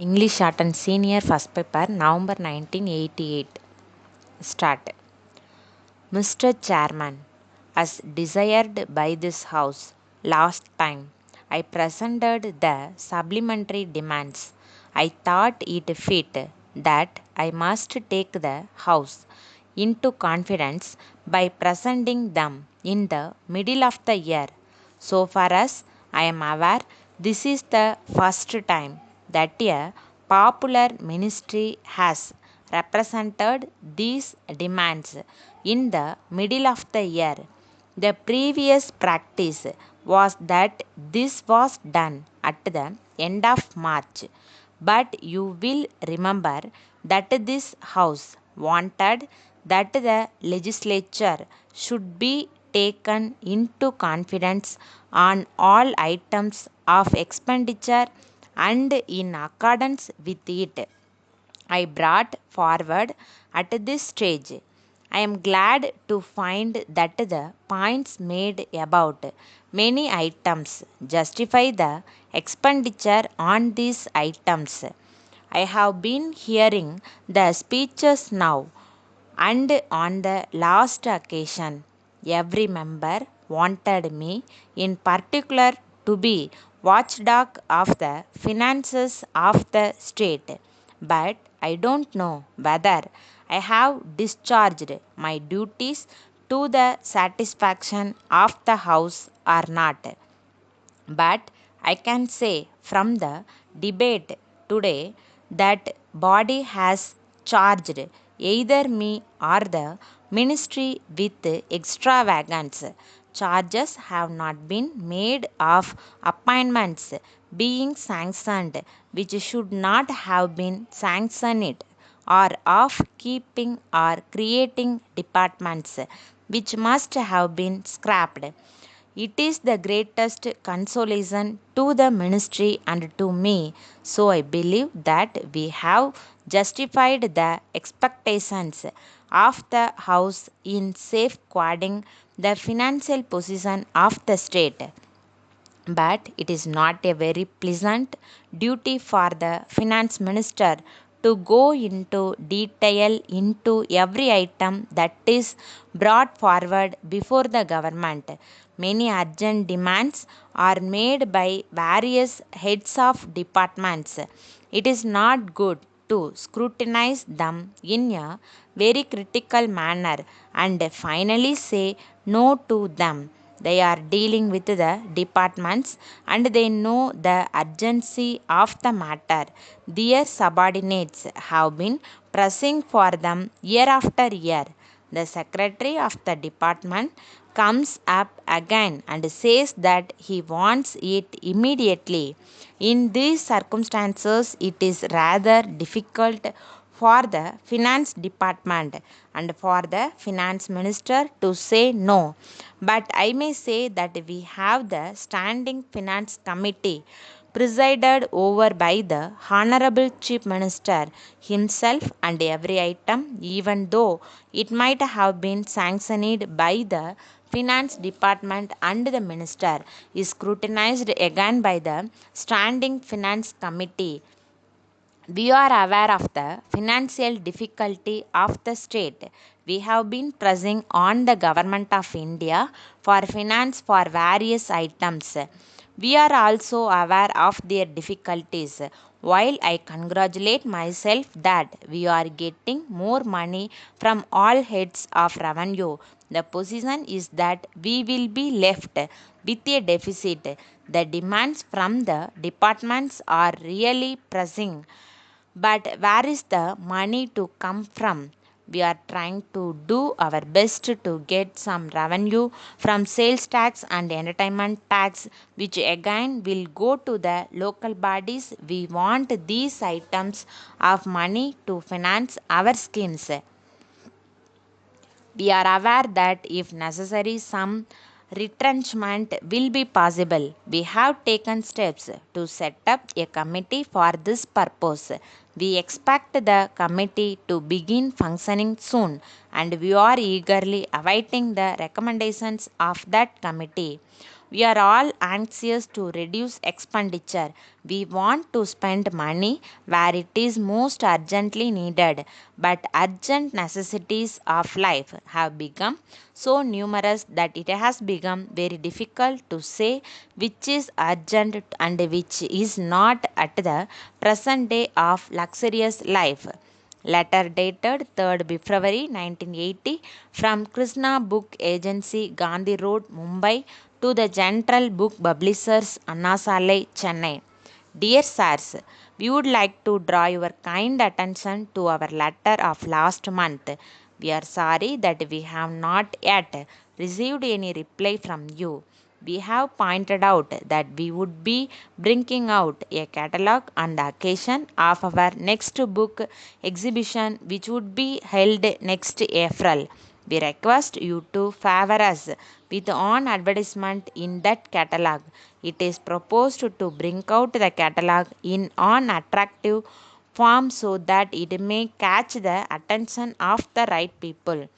English Short and Senior First Paper, November 1988. Start. Mr. Chairman, as desired by this House last time, I presented the supplementary demands. I thought it fit that I must take the House into confidence by presenting them in the middle of the year. So far as I am aware, this is the first time that a popular ministry has represented these demands in the middle of the year. The previous practice was that this was done at the end of March, but you will remember that this House wanted that the legislature should be taken into confidence on all items of expenditure, and in accordance with it I brought forward at this stage. I am glad to find that the points made about many items justify the expenditure on these items. I have been hearing the speeches now, and on the last occasion, every member wanted me in particular to be watchdog of the finances of the state. But I don't know whether I have discharged my duties to the satisfaction of the House or not. But I can say from the debate today that body has charged either me or the ministry with extravagance. Charges have not been made of appointments being sanctioned which should not have been sanctioned, or of keeping or creating departments which must have been scrapped. It is the greatest consolation to the ministry and to me. So I believe that we have justified the expectations of the House in safeguarding the financial position of the state. But it is not a very pleasant duty for the finance minister to go into detail into every item that is brought forward before the government. Many urgent demands are made by various heads of departments. It is not good to scrutinize them in a very critical manner and finally say no to them. They are dealing with the departments and they know the urgency of the matter. Their subordinates have been pressing for them year after year. The secretary of the department comes up again and says that he wants it immediately. In these circumstances, it is rather difficult for the finance department and for the finance minister to say no. But I may say that we have the standing finance committee presided over by the Honorable Chief Minister himself, and every item, even though it might have been sanctioned by the Finance Department and the Minister, is scrutinized again by the Standing Finance Committee. We are aware of the financial difficulty of the state. We have been pressing on the government of India for finance for various items. We are also aware of their difficulties. While I congratulate myself that we are getting more money from all heads of revenue, the position is that we will be left with a deficit. The demands from the departments are really pressing, but where is the money to come from? We are trying to do our best to get some revenue from sales tax and entertainment tax, which again will go to the local bodies. We want these items of money to finance our schemes. We are aware that if necessary, some retrenchment will be possible. We have taken steps to set up a committee for this purpose. We expect the committee to begin functioning soon, and we are eagerly awaiting the recommendations of that committee. We are all anxious to reduce expenditure. We want to spend money where it is most urgently needed, but urgent necessities of life have become so numerous that it has become very difficult to say which is urgent and which is not at the present day of luxurious life. Letter dated 3rd February 1980 from Krishna Book Agency, Gandhi Road, Mumbai to the General Book Publishers, Annasale, Chennai. Dear Sirs, we would like to draw your kind attention to our letter of last month. We are sorry that we have not yet received any reply from you. We have pointed out that we would be bringing out a catalogue on the occasion of our next book exhibition, which would be held next April. We request you to favor us with an advertisement in that catalogue. It is proposed to bring out the catalogue in an attractive form so that it may catch the attention of the right people.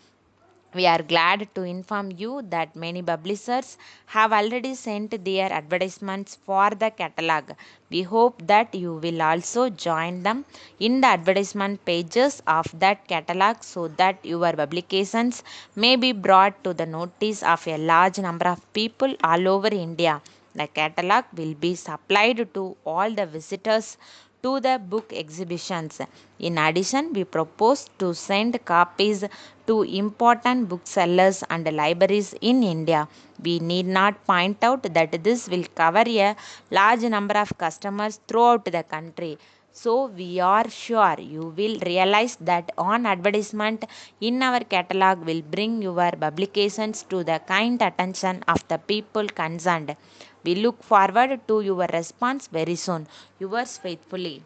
We are glad to inform you that many publishers have already sent their advertisements for the catalogue. We hope that you will also join them in the advertisement pages of that catalogue so that your publications may be brought to the notice of a large number of people all over India. The catalogue will be supplied to all the visitors to the book exhibitions. In addition, we propose to send copies to important booksellers and libraries in India. We need not point out that this will cover a large number of customers throughout the country. So, we are sure you will realize that on advertisement in our catalog will bring your publications to the kind attention of the people concerned. We look forward to your response very soon. Yours faithfully.